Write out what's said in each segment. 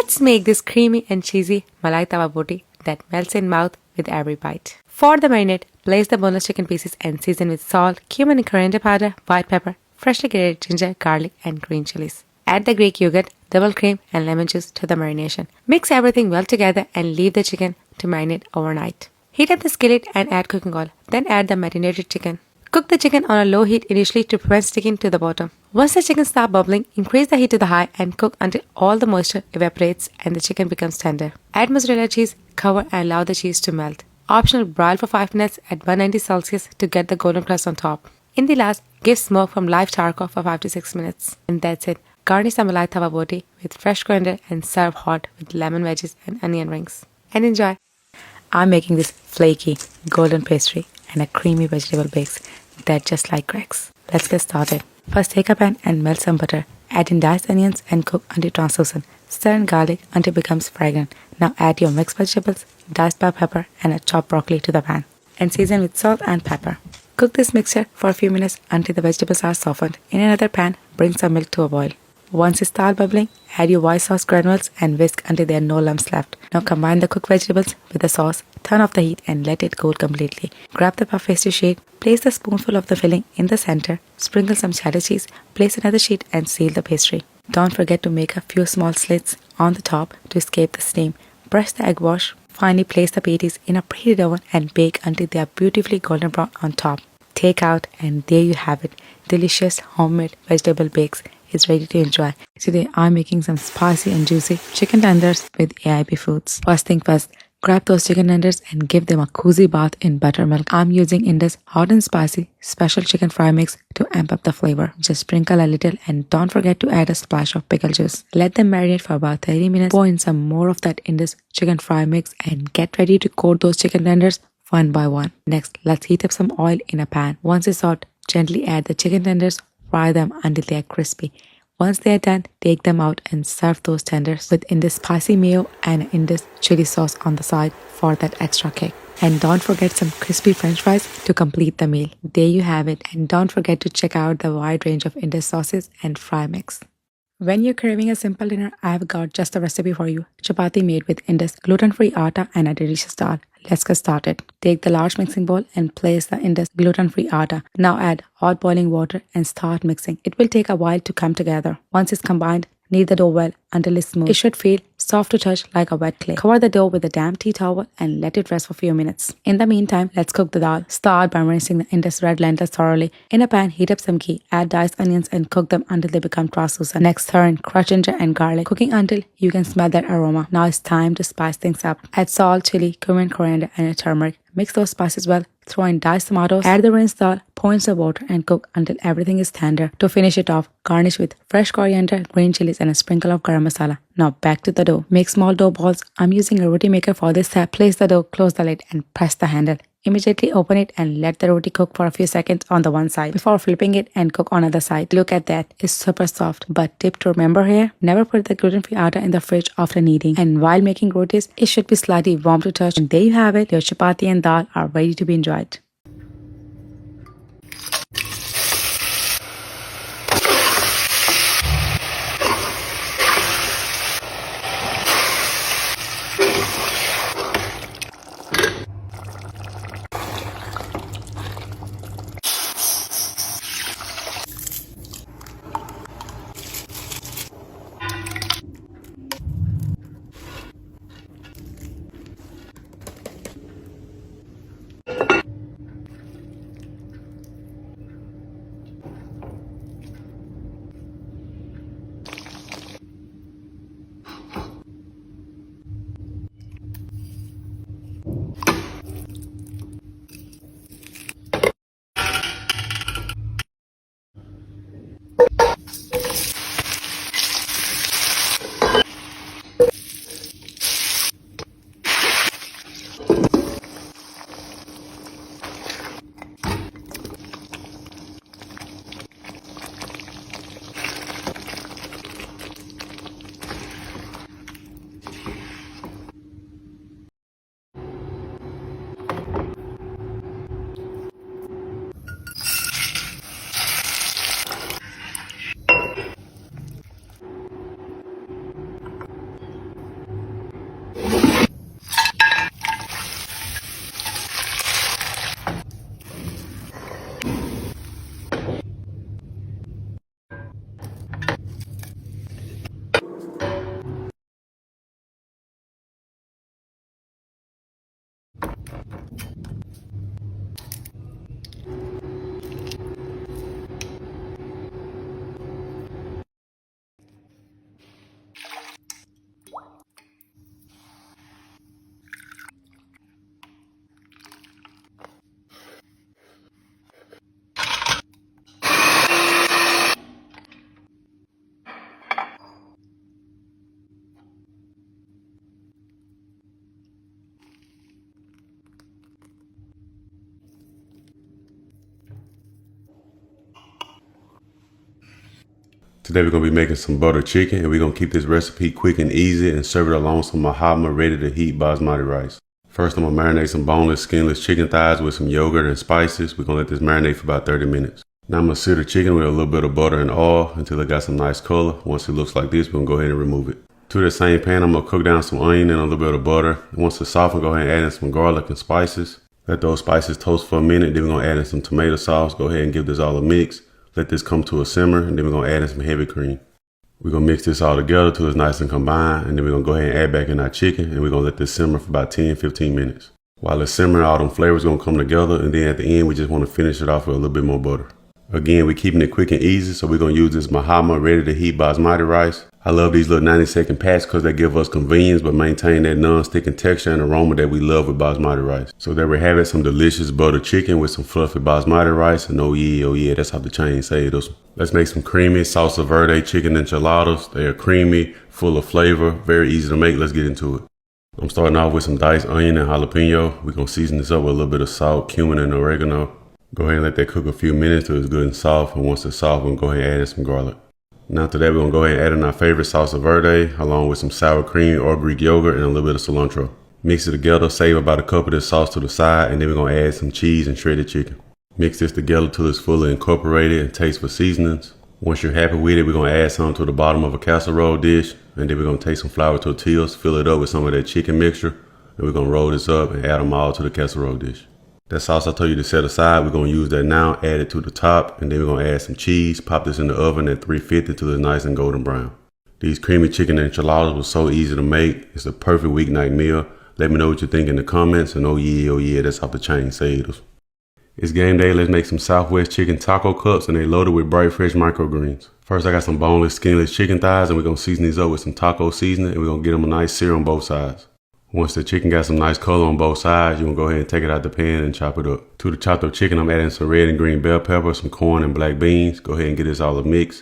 Let's make this creamy and cheesy malai tawa boti that melts in mouth with every bite. For the marinade, place the boneless chicken pieces and season with salt, cumin and coriander powder, white pepper, freshly grated ginger, garlic and green chilies. Add the Greek yogurt, double cream and lemon juice to the marination. Mix everything well together and leave the chicken to marinate overnight. Heat up the skillet and add cooking oil. Then add the marinated chicken. Cook the chicken on a low heat initially to prevent sticking to the bottom. Once the chicken starts bubbling, increase the heat to the high and cook until all the moisture evaporates and the chicken becomes tender. Add mozzarella cheese, cover and allow the cheese to melt. Optional, broil for 5 minutes at 190 Celsius to get the golden crust on top. In the last, give smoke from live charcoal for 5 to 6 minutes. And that's it. Garnish the malai tawa boti with fresh coriander and serve hot with lemon wedges and onion rings. And enjoy! I'm making this flaky golden pastry and a creamy vegetable base that's just like Greg's. Let's get started. First take a pan and melt some butter. Add in diced onions and cook until translucent. Stir in garlic until it becomes fragrant. Now add your mixed vegetables, diced bell pepper and a chopped broccoli to the pan. And season with salt and pepper. Cook this mixture for a few minutes until the vegetables are softened. In another pan, bring some milk to a boil. Once it starts bubbling, add your white sauce granules and whisk until there are no lumps left. Now combine the cooked vegetables with the sauce, turn off the heat and let it cool completely. Grab the puff pastry sheet, place the spoonful of the filling in the center, sprinkle some cheddar cheese, place another sheet and seal the pastry. Don't forget to make a few small slits on the top to escape the steam. Brush the egg wash. Finally place the patties in a preheated oven and bake until they are beautifully golden brown on top. Take out and there you have it. Delicious homemade vegetable bakes is ready to enjoy. Today I'm making some spicy and juicy chicken tenders with AIP Foods. First thing first, grab those chicken tenders and give them a cozy bath in buttermilk. I'm using Indus hot and spicy special chicken fry mix to amp up the flavor. Just sprinkle a little and don't forget to add a splash of pickle juice. Let them marinate for about 30 minutes. Pour in some more of that Indus chicken fry mix and get ready to coat those chicken tenders one by one. Next, let's heat up some oil in a pan. Once it's hot, gently add the chicken tenders. Fry them until they are crispy. Once they are done, take them out and serve those tenders with Indus spicy mayo and Indus chili sauce on the side for that extra kick. And don't forget some crispy french fries to complete the meal. There you have it. And don't forget to check out the wide range of Indus sauces and fry mix. When you're craving a simple dinner, I've got just a recipe for you. Chapati made with Indus gluten-free atta and a delicious dal. Let's get started. Take the large mixing bowl and place the Indus gluten-free atta. Now add hot boiling water and start mixing. It will take a while to come together. Once it's combined, knead the dough well until it's smooth. It should feel soft to touch like a wet clay. Cover the dough with a damp tea towel and let it rest for a few minutes. In the meantime, let's cook the dal. Start by rinsing the Indus red lentils thoroughly. In a pan, heat up some ghee, add diced onions and cook them until they become translucent. Next, throw in crushed ginger and garlic, cooking until you can smell that aroma. Now it's time to spice things up. Add salt, chili, cumin, coriander and turmeric. Mix those spices well. Throw in diced tomatoes, add the rinsed dal, pour in some water and cook until everything is tender. To finish it off, garnish with fresh coriander, green chilies and a sprinkle of garam masala. Now back to the dough. Make small dough balls. I'm using a roti maker for this step. Place the dough, close the lid and press the handle. Immediately open it and let the roti cook for a few seconds on the one side before flipping it and cook on other side. Look at that, it's super soft. But tip to remember here, never put the gluten-free atta in the fridge after kneading. And while making rotis, it should be slightly warm to touch. And there you have it, your chapati and dal are ready to be enjoyed. Today we're going to be making some butter chicken, and we're going to keep this recipe quick and easy and serve it along some Mahatma ready to heat basmati rice. First I'm going to marinate some boneless, skinless chicken thighs with some yogurt and spices. We're going to let this marinate for about 30 minutes. Now I'm going to sear the chicken with a little bit of butter and oil until it got some nice color. Once it looks like this, we're going to go ahead and remove it. To the same pan, I'm going to cook down some onion and a little bit of butter. Once it's softened, go ahead and add in some garlic and spices. Let those spices toast for a minute. Then we're going to add in some tomato sauce. Go ahead and give this all a mix. Let this come to a simmer, and then we're going to add in some heavy cream. We're going to mix this all together till it's nice and combined, and then we're going to go ahead and add back in our chicken, and we're going to let this simmer for about 10-15 minutes. While it's simmering, all them flavors going to come together, and then at the end, we just want to finish it off with a little bit more butter. Again, we're keeping it quick and easy, so we're going to use this Mahatma ready to heat basmati rice. I love these little 90-second packs because they give us convenience but maintain that non-sticking texture and aroma that we love with basmati rice. So there we have it, some delicious butter chicken with some fluffy basmati rice, and oh yeah, that's how the chain say this. Let's make some creamy salsa verde chicken enchiladas. They are creamy, full of flavor, very easy to make. Let's get into it. I'm starting off with some diced onion and jalapeno. We're going to season this up with a little bit of salt, cumin, and oregano. Go ahead and let that cook a few minutes till it's good and soft, and once it's soft, we'll go ahead and add in some garlic. Now to that, we're going to go ahead and add in our favorite salsa verde, along with some sour cream or Greek yogurt and a little bit of cilantro. Mix it together, save about a cup of this sauce to the side, and then we're going to add some cheese and shredded chicken. Mix this together till it's fully incorporated and taste for seasonings. Once you're happy with it, we're going to add some to the bottom of a casserole dish, and then we're going to take some flour tortillas, fill it up with some of that chicken mixture, and we're going to roll this up and add them all to the casserole dish. That sauce I told you to set aside, we're going to use that now, add it to the top, and then we're going to add some cheese, pop this in the oven at 350 till it's nice and golden brown. These creamy chicken enchiladas were so easy to make. It's the perfect weeknight meal. Let me know what you think in the comments, and oh yeah, that's off the chain, say it. It's game day. Let's make some Southwest chicken taco cups, and they loaded with bright fresh microgreens. First I got some boneless, skinless chicken thighs, and we're going to season these up with some taco seasoning, and we're going to get them a nice sear on both sides. Once the chicken got some nice color on both sides, you're going to go ahead and take it out the pan and chop it up. To the chopped up chicken, I'm adding some red and green bell pepper, some corn and black beans. Go ahead and get this all a mix.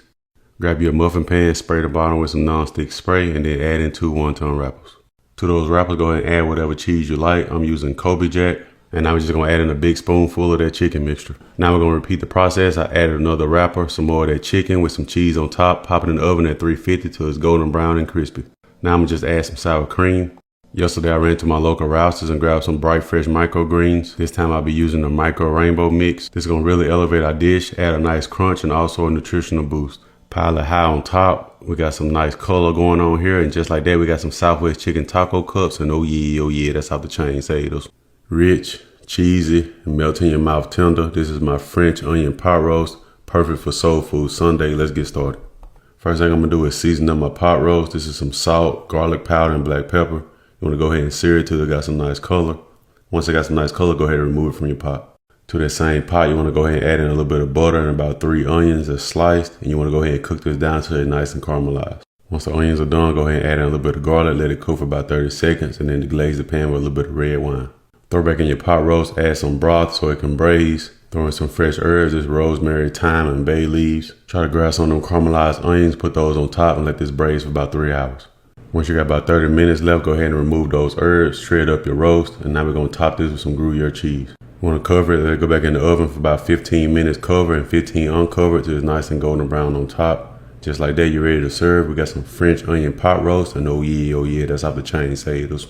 Grab your muffin pan, spray the bottom with some non-stick spray, and then add in 2 wonton wrappers. To those wrappers, go ahead and add whatever cheese you like. I'm using Kobe Jack, and now we're just going to add in a big spoonful of that chicken mixture. Now we're going to repeat the process. I added another wrapper, some more of that chicken with some cheese on top, pop it in the oven at 350 till it's golden brown and crispy. Now I'm going to just add some sour cream. Yesterday I ran to my local Rouse's and grabbed some bright fresh microgreens. This time I'll be using the micro rainbow mix. This is going to really elevate our dish, add a nice crunch and also a nutritional boost. Pile it high on top. We got some nice color going on here, and just like that we got some Southwest chicken taco cups, and oh yeah, that's how the chain say those. Rich, cheesy, and melt in your mouth tender. This is my French onion pot roast, perfect for soul food Sunday. Let's get started. First thing I'm going to do is season up my pot roast. This is some salt, garlic powder, and black pepper. You want to go ahead and sear it till it got some nice color. Once it got some nice color, go ahead and remove it from your pot. To that same pot, you want to go ahead and add in a little bit of butter and about 3 onions that's sliced. And you want to go ahead and cook this down till it's nice and caramelized. Once the onions are done, go ahead and add in a little bit of garlic, let it cook for about 30 seconds, and then glaze the pan with a little bit of red wine. Throw back in your pot roast, add some broth so it can braise. Throw in some fresh herbs, this rosemary, thyme, and bay leaves. Try to grab some of them caramelized onions, put those on top, and let this braise for about 3 hours. Once you got about 30 minutes left, go ahead and remove those herbs, shred up your roast, and now we're going to top this with some Gruyere cheese. You want to cover it, let it go back in the oven for about 15 minutes cover and 15 uncovered till it's nice and golden brown on top. Just like that, you're ready to serve. We got some French onion pot roast, and oh yeah, that's off the chain, say this.